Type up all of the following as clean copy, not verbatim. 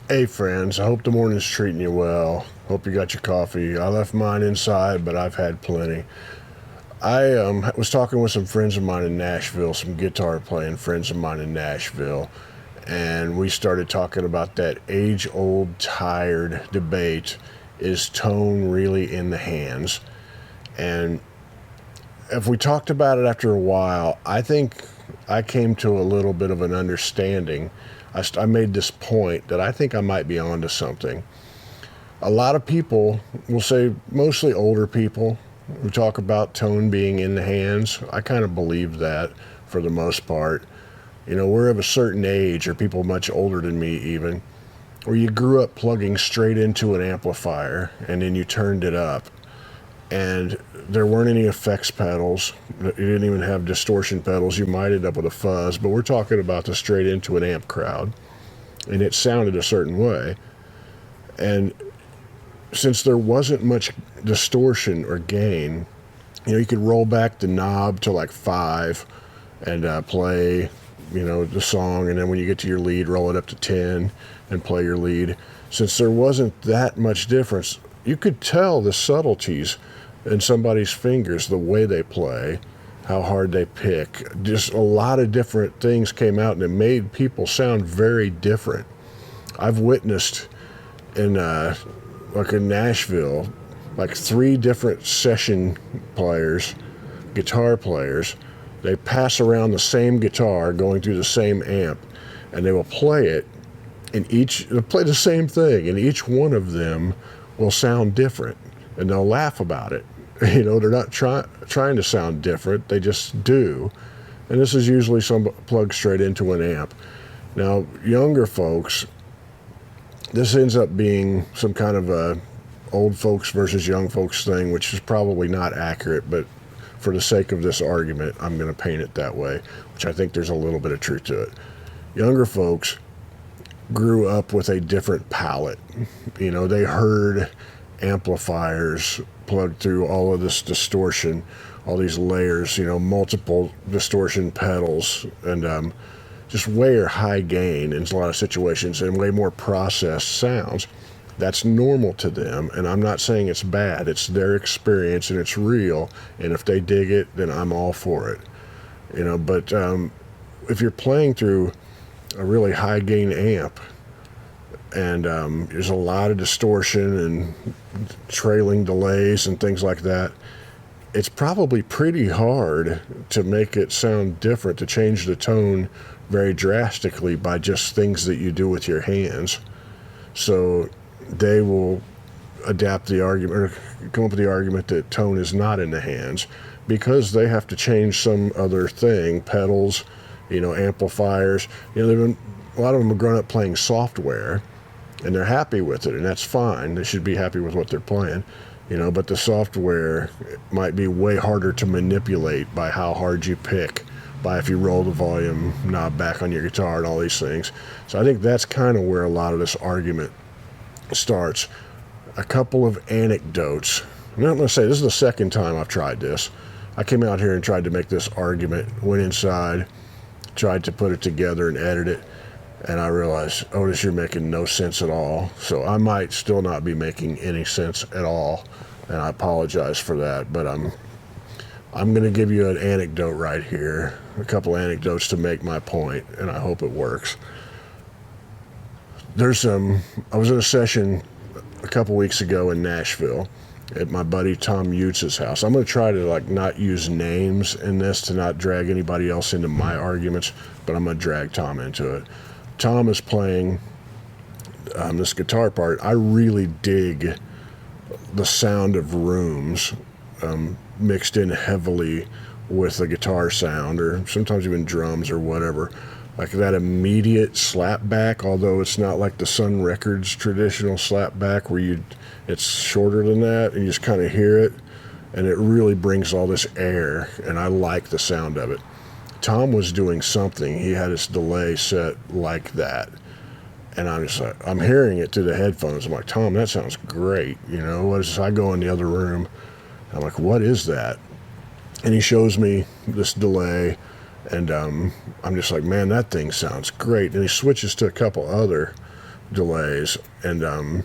Hey friends, I hope the morning's treating you well. Hope you got your coffee. I left mine inside, but I've had plenty. I was talking with some friends of mine in Nashville, some guitar playing friends of mine in Nashville, and we started talking about that age old, tired debate: is tone really in the hands? And if we talked about it after a while, I think I came to a little bit of an understanding. I made this point that I think I might be onto something. A lot of people, will say mostly older people, who talk about tone being in the hands. I kind of believe that for the most part. You know, we're of a certain age, or people much older than me even, where you grew up plugging straight into an amplifier and then you turned it up. And there weren't any effects pedals. You didn't even have distortion pedals. You might end up with a fuzz, but we're talking about the straight into an amp crowd. And it sounded a certain way. And since there wasn't much distortion or gain, you know, you could roll back the knob to like 5 and play, you know, the song. And then when you get to your lead, roll it up to 10 and play your lead. Since there wasn't that much difference, you could tell the subtleties in somebody's fingers, the way they play, how hard they pick. Just a lot of different things came out, and it made people sound very different. I've witnessed in like in Nashville, like 3 different session players, guitar players. They pass around the same guitar going through the same amp, and they will play it, and they'll play the same thing, and each one of them will sound different, and they'll laugh about it. You know, they're not trying to sound different, they just do. And this is usually some plugged straight into an amp. Now, younger folks, this ends up being some kind of a old folks versus young folks thing, which is probably not accurate, but for the sake of this argument, I'm going to paint it that way, which I think there's a little bit of truth to it. Younger folks grew up with a different palette. You know, they heard amplifiers plugged through all of this distortion, all these layers, you know, multiple distortion pedals, and just way high gain in a lot of situations, and way more processed sounds. That's normal to them, and I'm not saying it's bad. It's their experience, and it's real, and if they dig it, then I'm all for it. You know, but if you're playing through a really high gain amp, and there's a lot of distortion and trailing delays and things like that, it's probably pretty hard to make it sound different, to change the tone very drastically by just things that you do with your hands. So they will adapt the argument, or come up with the argument that tone is not in the hands, because they have to change some other thing, pedals, you know, amplifiers. You know, a lot of them have grown up playing software, and they're happy with it, and that's fine. They should be happy with what they're playing, you know, but the software might be way harder to manipulate by how hard you pick, by if you roll the volume knob back on your guitar and all these things. So I think that's kind of where a lot of this argument starts. A couple of anecdotes. I'm not going to say this is the second time I've tried this. I came out here and tried to make this argument, went inside, tried to put it together and edit it, and I realized, Otis, you're making no sense at all. So I might still not be making any sense at all, and I apologize for that. But I'm going to give you an anecdote right here, a couple anecdotes to make my point, and I hope it works. I was in a session a couple weeks ago in Nashville at my buddy Tom Utz's house. I'm going to try to not use names in this to not drag anybody else into my arguments, but I'm going to drag Tom into it. Tom is playing this guitar part. I really dig the sound of rooms mixed in heavily with the guitar sound, or sometimes even drums or whatever. Like that immediate slapback, although it's not like the Sun Records traditional slapback where it's shorter than that and you just kind of hear it, and it really brings all this air, and I like the sound of it. Tom was doing something. He had his delay set like that. And I'm just like, I'm hearing it through the headphones. I'm like, Tom, that sounds great. You know, what is this? I go in the other room. I'm like, what is that? And he shows me this delay. And I'm just like, man, that thing sounds great. And he switches to a couple other delays, and I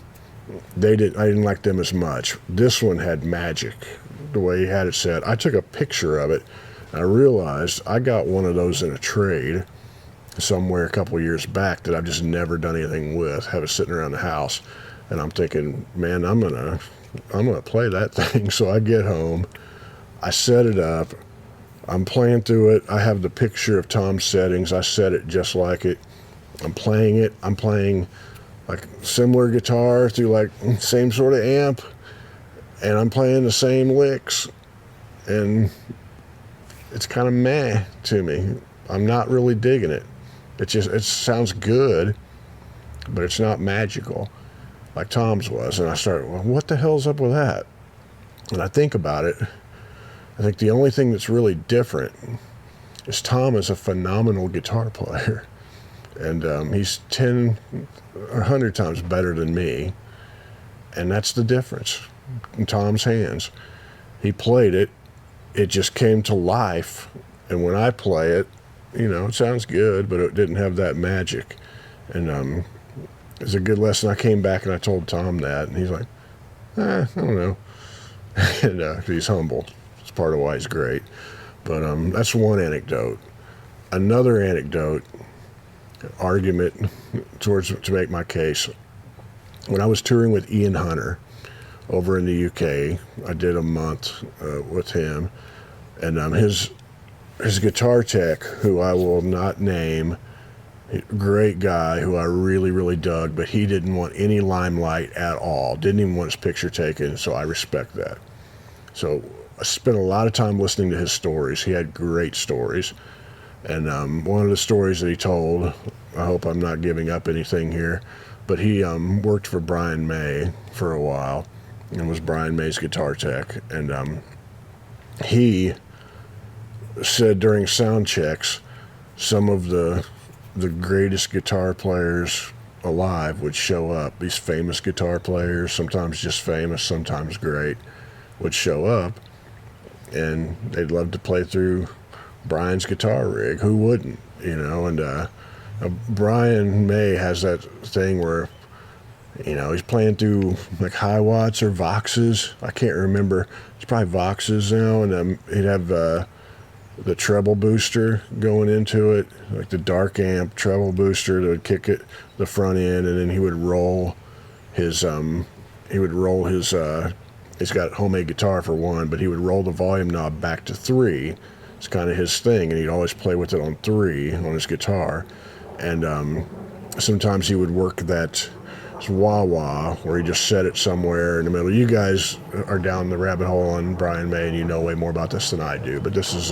didn't like them as much. This one had magic, the way he had it set. I took a picture of it. I realized I got one of those in a trade somewhere a couple of years back that I've just never done anything with. Have it sitting around the house, and I'm thinking, man, I'm gonna play that thing. So I get home, I set it up, I'm playing through it. I have the picture of Tom's settings. I set it just like it. I'm playing it. I'm playing like similar guitar through like same sort of amp, and I'm playing the same licks, and it's kind of meh to me. I'm not really digging it. It sounds good, but it's not magical like Tom's was. And I started, well, what the hell's up with that? And I think about it. I think the only thing that's really different is Tom is a phenomenal guitar player. And he's 10 or 100 times better than me. And that's the difference in Tom's hands. He played it. It just came to life. And when I play it, it sounds good, but it didn't have that magic. And it's a good lesson. I came back and I told Tom that. And he's like, I don't know. And he's humble. It's part of why he's great. But that's one anecdote. Another anecdote, argument to make my case. When I was touring with Ian Hunter over in the UK, I did a month with him, and his guitar tech, who I will not name, great guy who I really, really dug, but he didn't want any limelight at all. Didn't even want his picture taken, so I respect that. So I spent a lot of time listening to his stories. He had great stories. And one of the stories that he told, I hope I'm not giving up anything here, but he worked for Brian May for a while and was Brian May's guitar tech. And he said during sound checks, some of the greatest guitar players alive would show up. These famous guitar players, sometimes just famous, sometimes great, would show up, and they'd love to play through Brian's guitar rig. Who wouldn't? And Brian May has that thing where, he's playing through like high watts or Voxes. I can't remember. It's probably Voxes now, and he'd have the treble booster going into it, like the dark amp treble booster that would kick it the front end, and then he would roll his he's got homemade guitar for one, but he would roll the volume knob back to 3. It's kind of his thing, and he'd always play with it on 3 on his guitar. And sometimes he would work that wah-wah where he just set it somewhere in the middle. You guys are down the rabbit hole on Brian May, and you know way more about this than I do, but this is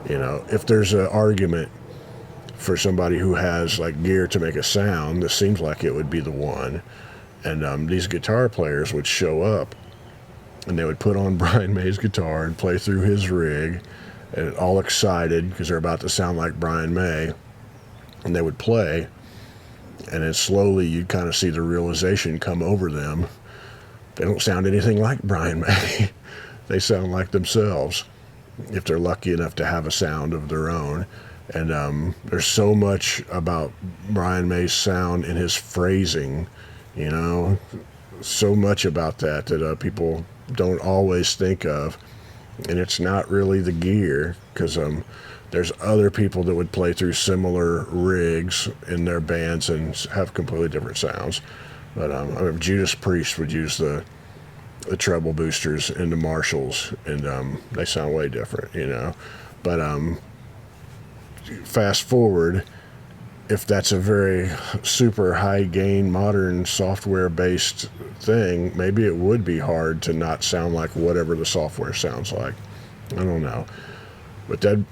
if there's an argument for somebody who has like gear to make a sound, this seems like it would be the one. And these guitar players would show up, and they would put on Brian May's guitar and play through his rig, and all excited because they're about to sound like Brian May, and they would play, and then slowly you'd kind of see the realization come over them. They don't sound anything like Brian May. They sound like themselves, if they're lucky enough to have a sound of their own. And there's so much about Brian May's sound in his phrasing, so much about that people don't always think of. And it's not really the gear, because there's other people that would play through similar rigs in their bands and have completely different sounds. But I remember Judas Priest would use the treble boosters in the Marshalls, and they sound way different, But fast forward, if that's a very super high gain, modern software based thing, maybe it would be hard to not sound like whatever the software sounds like. I don't know. But that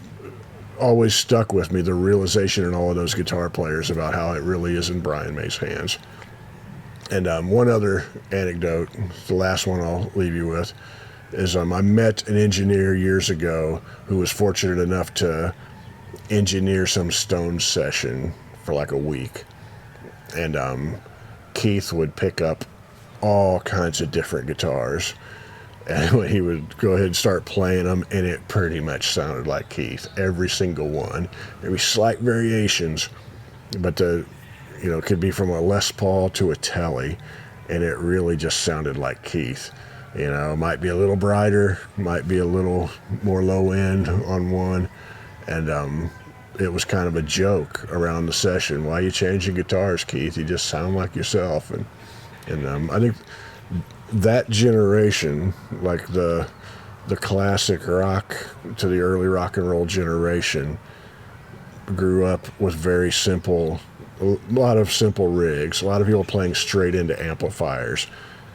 always stuck with me, the realization in all of those guitar players about how it really is in Brian May's hands. And one other anecdote, the last one I'll leave you with, is I met an engineer years ago who was fortunate enough to engineer some Stones session for like a week. And Keith would pick up all kinds of different guitars, and he would go ahead and start playing them, and it pretty much sounded like Keith, every single one. Maybe slight variations, but it could be from a Les Paul to a Telly, and it really just sounded like Keith. Might be a little brighter, might be a little more low end on one, and it was kind of a joke around the session. Why are you changing guitars, Keith? You just sound like yourself. And I think that generation, like the classic rock to the early rock and roll generation, grew up with very simple, a lot of simple rigs, a lot of people playing straight into amplifiers.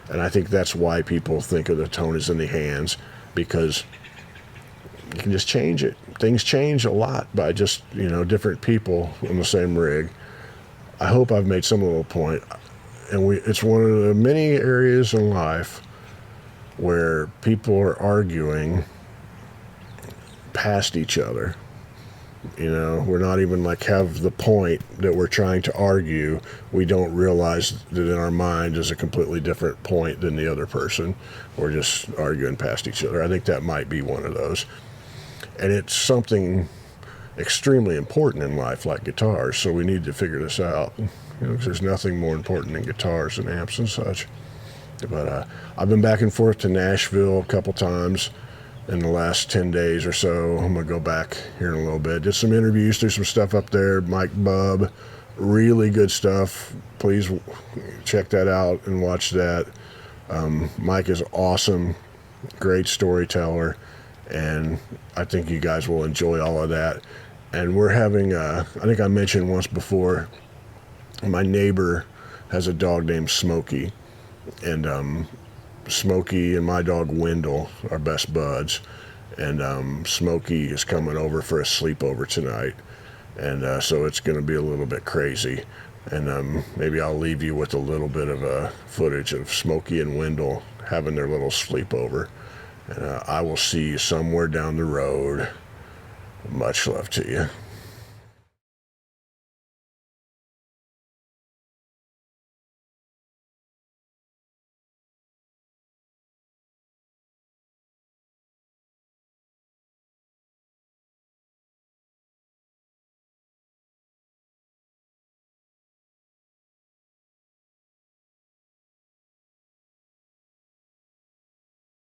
And I think that's why people think of the tone is in the hands, because you can just change it. Things change a lot by just, different people on the same rig. I hope I've made some little point. And it's one of the many areas in life where people are arguing past each other. We're not even have the point that we're trying to argue. We don't realize that in our mind is a completely different point than the other person. We're just arguing past each other. I think that might be one of those. And it's something extremely important in life, like guitars, so we need to figure this out. 'Cause there's nothing more important than guitars and amps and such. But I've been back and forth to Nashville a couple times in the last 10 days or so. I'm going to go back here in a little bit. Did some interviews, do some stuff up there. Mike Bubb, really good stuff. Please check that out and watch that. Mike is awesome, great storyteller, and I think you guys will enjoy all of that. And we're having, I think I mentioned once before, my neighbor has a dog named Smokey, and Smokey and my dog Wendell are best buds, and Smokey is coming over for a sleepover tonight, and so it's going to be a little bit crazy, and maybe I'll leave you with a little bit of footage of Smokey and Wendell having their little sleepover, and I will see you somewhere down the road. Much love to you.